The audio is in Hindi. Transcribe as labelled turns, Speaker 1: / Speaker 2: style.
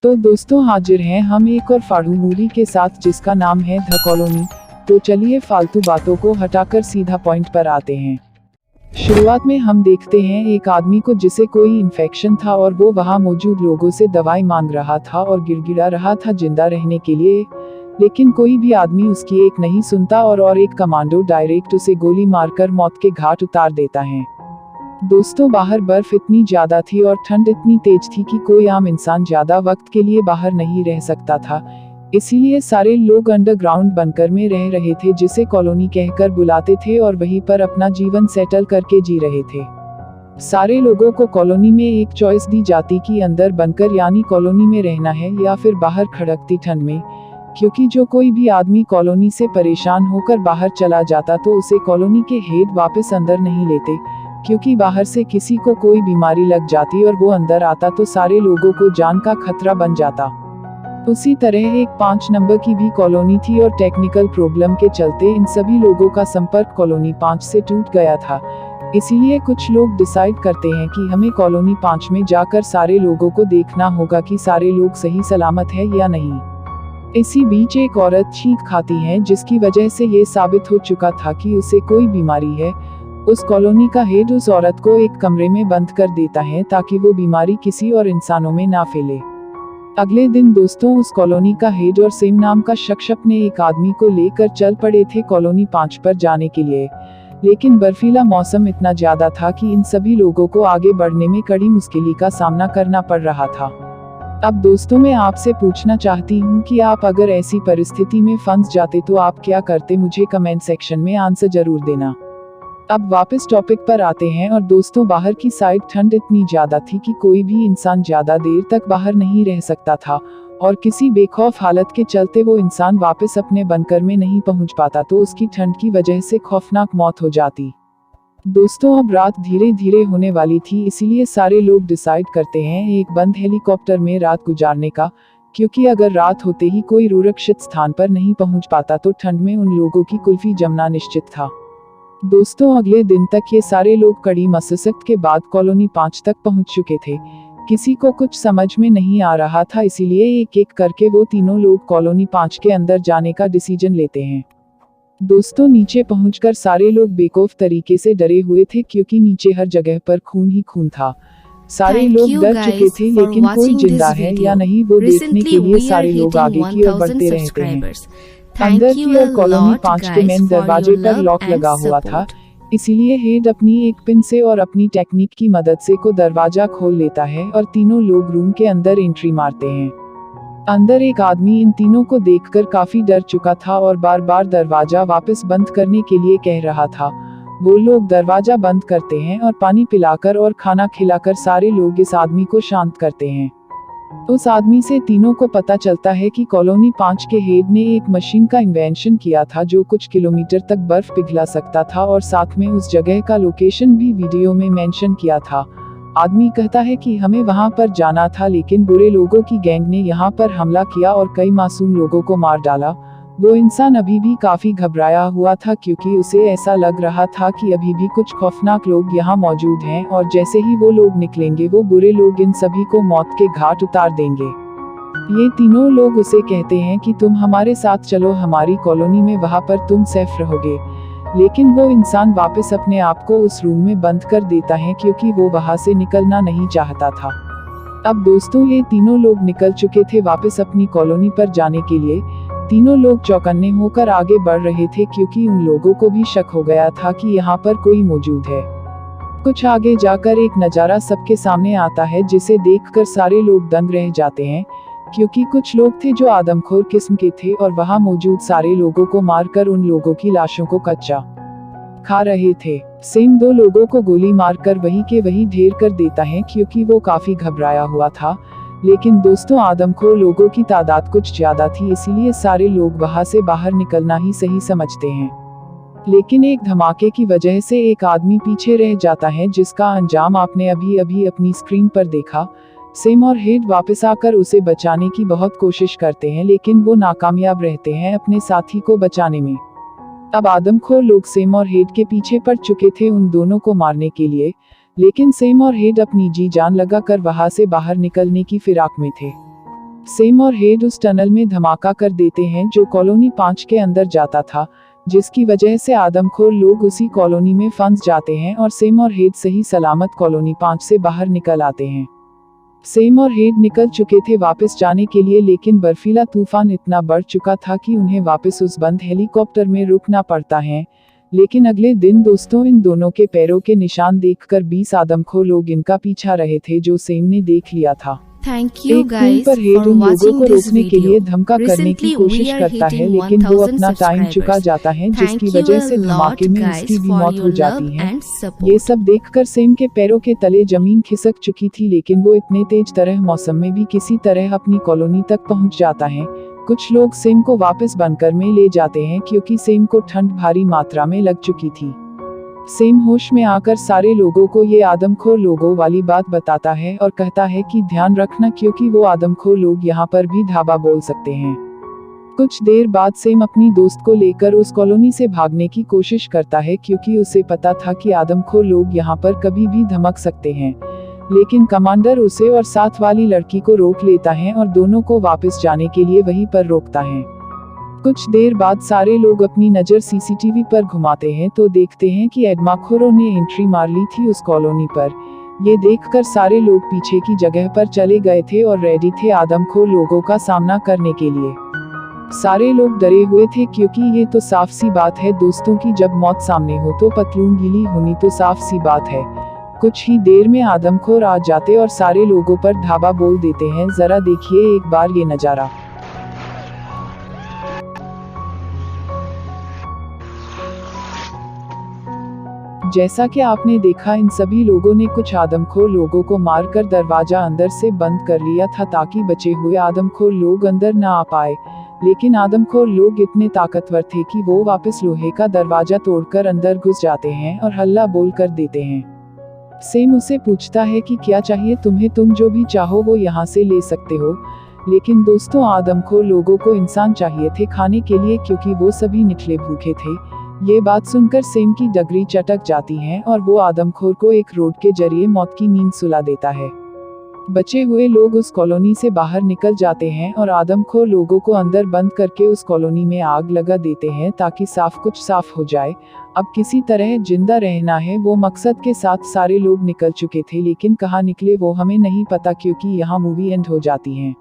Speaker 1: तो दोस्तों हाजिर हैं हम एक और फाड़ू मूवी के साथ जिसका नाम है द कॉलोनी। तो चलिए फालतू बातों को हटाकर सीधा पॉइंट पर आते हैं। शुरुआत में हम देखते हैं एक आदमी को जिसे कोई इन्फेक्शन था और वो वहाँ मौजूद लोगों से दवाई मांग रहा था और गिड़गिड़ा रहा था जिंदा रहने के लिए, लेकिन कोई भी आदमी उसकी एक नहीं सुनता और एक कमांडो डायरेक्ट उसे गोली मारकर मौत के घाट उतार देता है। दोस्तों बाहर बर्फ इतनी ज्यादा थी और ठंड इतनी तेज थी कि कोई आम इंसान ज्यादा वक्त के लिए बाहर नहीं रह सकता था, इसीलिए सारे लोग अंडरग्राउंड बंकर में रह रहे थे जिसे कॉलोनी कहकर बुलाते थे और वहीं पर अपना जीवन सेटल करके जी रहे थे। सारे लोगों को कॉलोनी में एक चॉइस दी जाती कि अंदर बंकर यानी कॉलोनी में रहना है या फिर बाहर खड़कती ठंड में, क्योंकि जो कोई भी आदमी कॉलोनी से परेशान होकर बाहर चला जाता तो उसे कॉलोनी के हेड वापस अंदर नहीं लेते, क्योंकि बाहर से किसी को कोई बीमारी लग जाती और वो अंदर आता तो सारे लोगों को जान का खतरा बन जाता। उसी तरह एक 5 नंबर की भी कॉलोनी थी और टेक्निकल प्रॉब्लम के चलते इन सभी लोगों का संपर्क कॉलोनी 5 से टूट गया था। इसीलिए कुछ लोग डिसाइड करते हैं कि हमें कॉलोनी 5 में जाकर सारे लोगों को देखना होगा कि सारे लोग सही सलामत है या नहीं। इसी बीच एक औरत छींक खाती है जिसकी वजह से ये साबित हो चुका था कि उसे कोई बीमारी है। उस कॉलोनी का हेड उस औरत को एक कमरे में बंद कर देता है ताकि वो बीमारी किसी और इंसानों में ना फैले। अगले दिन दोस्तों उस कॉलोनी का हेड और सेम नाम का शख्स अपने एक आदमी को लेकर चल पड़े थे कॉलोनी 5 पर जाने के लिए, लेकिन बर्फीला मौसम इतना ज्यादा था कि इन सभी लोगों को आगे बढ़ने में कड़ी मुश्किल का सामना करना पड़ रहा था। अब दोस्तों मैं आपसे पूछना चाहती हूँ कि आप अगर ऐसी परिस्थिति में फंस जाते तो आप क्या करते, मुझे कमेंट सेक्शन में आंसर जरूर देना। अब वापस टॉपिक पर आते हैं और दोस्तों बाहर की साइड ठंड इतनी ज्यादा थी कि कोई भी इंसान ज्यादा देर तक बाहर नहीं रह सकता था और किसी बेखौफ हालत के चलते वो इंसान वापस अपने बंकर में नहीं पहुंच पाता तो उसकी ठंड की वजह से खौफनाक मौत हो जाती। दोस्तों अब रात धीरे धीरे होने वाली थी, इसीलिए सारे लोग डिसाइड करते हैं एक बंद हेलीकॉप्टर में रात गुजारने का, क्योंकि अगर रात होते ही कोई सुरक्षित स्थान पर नहीं पहुंच पाता तो ठंड में उन लोगों की कुल्फी जमना निश्चित था। दोस्तों अगले दिन तक ये सारे लोग कड़ी मशक्कत के बाद कॉलोनी 5 तक पहुंच चुके थे। किसी को कुछ समझ में नहीं आ रहा था, इसीलिए एक एक करके वो तीनों लोग कॉलोनी 5 के अंदर जाने का डिसीजन लेते हैं। दोस्तों नीचे पहुंचकर सारे लोग बेखौफ तरीके से डरे हुए थे, क्योंकि नीचे हर जगह पर खून ही खून था। सारे लोग डर चुके थे, लेकिन कोई जिंदा है या नहीं वो देखने के लिए सारे लोग आगे की ओर बढ़ते रहते हैं। अंदर की ओर कॉलोनी 5 के मेन दरवाजे पर लॉक लगा हुआ था, इसीलिए हेड अपनी एक पिन से और अपनी टेक्निक की मदद से को दरवाजा खोल लेता है और तीनों लोग रूम के अंदर एंट्री मारते हैं। अंदर एक आदमी इन तीनों को देखकर काफी डर चुका था और बार बार दरवाजा वापस बंद करने के लिए कह रहा था। वो लोग दरवाजा बंद करते हैं और पानी पिलाकर और खाना खिलाकर सारे लोग इस आदमी को शांत करते हैं। उस आदमी से तीनों को पता चलता है कि कॉलोनी 5 के हेड ने एक मशीन का इन्वेंशन किया था जो कुछ किलोमीटर तक बर्फ पिघला सकता था और साथ में उस जगह का लोकेशन भी वीडियो में मेंशन किया था। आदमी कहता है कि हमें वहां पर जाना था, लेकिन बुरे लोगों की गैंग ने यहां पर हमला किया और कई मासूम लोगों को मार डाला। वो इंसान अभी भी काफी घबराया हुआ था, क्योंकि उसे ऐसा लग रहा था कि अभी भी कुछ खौफनाक लोग यहाँ मौजूद हैं और जैसे ही वो लोग निकलेंगे वो बुरे लोग इन सभी को मौत के घाट उतार देंगे। ये तीनों लोग उसे कहते हैं कि तुम हमारे साथ चलो हमारी कॉलोनी में, वहाँ पर तुम सेफ रहोगे, लेकिन वो इंसान वापस अपने आप को उस रूम में बंद कर देता है क्योंकि वो वहाँ से निकलना नहीं चाहता था। अब दोस्तों ये तीनों लोग निकल चुके थे वापस अपनी कॉलोनी पर जाने के लिए। तीनों लोग चौकन्ने होकर आगे बढ़ रहे थे, क्योंकि उन लोगों को भी शक हो गया था कि यहाँ पर कोई मौजूद है। कुछ आगे जाकर एक नज़ारा सबके सामने आता है जिसे देखकर सारे लोग दंग रह जाते हैं, क्योंकि कुछ लोग थे जो आदमखोर किस्म के थे और वहाँ मौजूद सारे लोगों को मारकर उन लोगों की लाशों को कच्चा खा रहे थे। सेम 2 लोगों को गोली मारकर वही के वही ढेर कर देता है, क्योंकि वो काफी घबराया हुआ था। लेकिन दोस्तों आदमखोर लोगों की तादाद कुछ ज्यादा थी, इसीलिए सारे लोग वहां से बाहर निकलना ही सही समझते हैं। लेकिन एक धमाके की वजह से एक आदमी पीछे रह जाता है, जिसका अंजाम आपने अभी अभी अपनी स्क्रीन पर देखा। सेम और हेड वापस आकर उसे बचाने की बहुत कोशिश करते हैं, लेकिन वो नाकामयाब रहते हैं अपने साथी को बचाने में। अब आदमखोर लोग सेम और हेड के पीछे पड़ चुके थे उन दोनों को मारने के लिए, लेकिन सेम और हेड अपनी जी जान लगाकर वहां से बाहर निकलने की फिराक में थे। सेम और हेड उस टनल में धमाका कर देते हैं जो कॉलोनी 5 के अंदर जाता था, जिसकी वजह से आदमखोर लोग उसी कॉलोनी में फंस जाते हैं और सेम और हेड सही सलामत कॉलोनी 5 से बाहर निकल आते हैं। सेम और हेड निकल चुके थे वापस जाने के लिए, लेकिन बर्फीला तूफान इतना बढ़ चुका था कि उन्हें वापस उस बंद हेलीकॉप्टर में रुकना पड़ता है। लेकिन अगले दिन दोस्तों, इन दोनों के पैरों के निशान देखकर 20 आदमखोर लोग इनका पीछा रहे थे जो सेम ने देख लिया था।
Speaker 2: Thank you
Speaker 1: एक
Speaker 2: guys
Speaker 1: पर हेड
Speaker 2: for
Speaker 1: उन लोगों
Speaker 2: watching
Speaker 1: को
Speaker 2: this
Speaker 1: रोकने के लिए
Speaker 2: video.
Speaker 1: धमका करने की
Speaker 2: Recently
Speaker 1: कोशिश
Speaker 2: we are
Speaker 1: करता है,
Speaker 2: hitting
Speaker 1: लेकिन वो
Speaker 2: 1000
Speaker 1: अपना टाइम चुका
Speaker 2: subscribers.
Speaker 1: जाता है, जिसकी
Speaker 2: Thank you
Speaker 1: वजह
Speaker 2: a
Speaker 1: से
Speaker 2: lot
Speaker 1: धमाके में
Speaker 2: guys
Speaker 1: उसकी भी
Speaker 2: for
Speaker 1: मौत
Speaker 2: your
Speaker 1: हो
Speaker 2: love
Speaker 1: जाती है।
Speaker 2: and
Speaker 1: ये
Speaker 2: support.
Speaker 1: सब देखकर सेम के पैरों के तले जमीन खिसक चुकी थी, लेकिन वो इतने तेज तरह मौसम में भी किसी तरह अपनी कॉलोनी तक पहुंच जाता है। कुछ लोग सेम को वापस बनकर में ले जाते हैं क्योंकि सेम को ठंड भारी मात्रा में लग चुकी थी। सेम होश में आकर सारे लोगों को ये आदमखोर लोगों वाली बात बताता है और कहता है कि ध्यान रखना, क्योंकि वो आदमखोर लोग यहाँ पर भी धावा बोल सकते हैं। कुछ देर बाद सेम अपनी दोस्त को लेकर उस कॉलोनी से भागने की कोशिश करता है, क्योंकि उसे पता था कि आदमखोर लोग यहाँ पर कभी भी धमक सकते हैं। लेकिन कमांडर उसे और साथ वाली लड़की को रोक लेता है और दोनों को वापस जाने के लिए वहीं पर रोकता है। कुछ देर बाद सारे लोग अपनी नज़र सीसीटीवी पर घुमाते हैं तो देखते हैं कि आदमखोरों ने एंट्री मार ली थी उस कॉलोनी पर। ये देखकर सारे लोग पीछे की जगह पर चले गए थे और रेडी थे आदमखोर लोगों का सामना करने के लिए। सारे लोग डरे हुए थे, क्योंकि ये तो साफ सी बात है दोस्तों की जब मौत सामने हो तो पतलून गीली होनी तो साफ सी बात है। कुछ ही देर में आदमखोर आ जाते और सारे लोगों पर धावा बोल देते हैं। जरा देखिए एक बार ये नज़ारा। जैसा कि आपने देखा, इन सभी लोगों ने कुछ आदमखोर लोगों को मारकर दरवाजा अंदर से बंद कर लिया था ताकि बचे हुए आदमखोर लोग अंदर न आ पाए। लेकिन आदमखोर लोग इतने ताकतवर थे कि वो वापस लोहे का दरवाजा तोड़कर अंदर घुस जाते हैं और हल्ला बोल कर देते हैं। सेम उसे पूछता है कि क्या चाहिए तुम्हें, तुम जो भी चाहो वो यहाँ से ले सकते हो। लेकिन दोस्तों, आदमखोर लोगों को इंसान चाहिए थे खाने के लिए, क्योंकि वो सभी निकले भूखे थे। ये बात सुनकर सेम की डगरी चटक जाती है और वो आदमखोर को एक रोड के जरिए मौत की नींद सुला देता है। बचे हुए लोग उस कॉलोनी से बाहर निकल जाते हैं और आदमखोर लोगों को अंदर बंद करके उस कॉलोनी में आग लगा देते हैं ताकि कुछ साफ हो जाए। अब किसी तरह जिंदा रहना है, वो मकसद के साथ सारे लोग निकल चुके थे, लेकिन कहाँ निकले वो हमें नहीं पता, क्योंकि यहाँ मूवी एंड हो जाती है।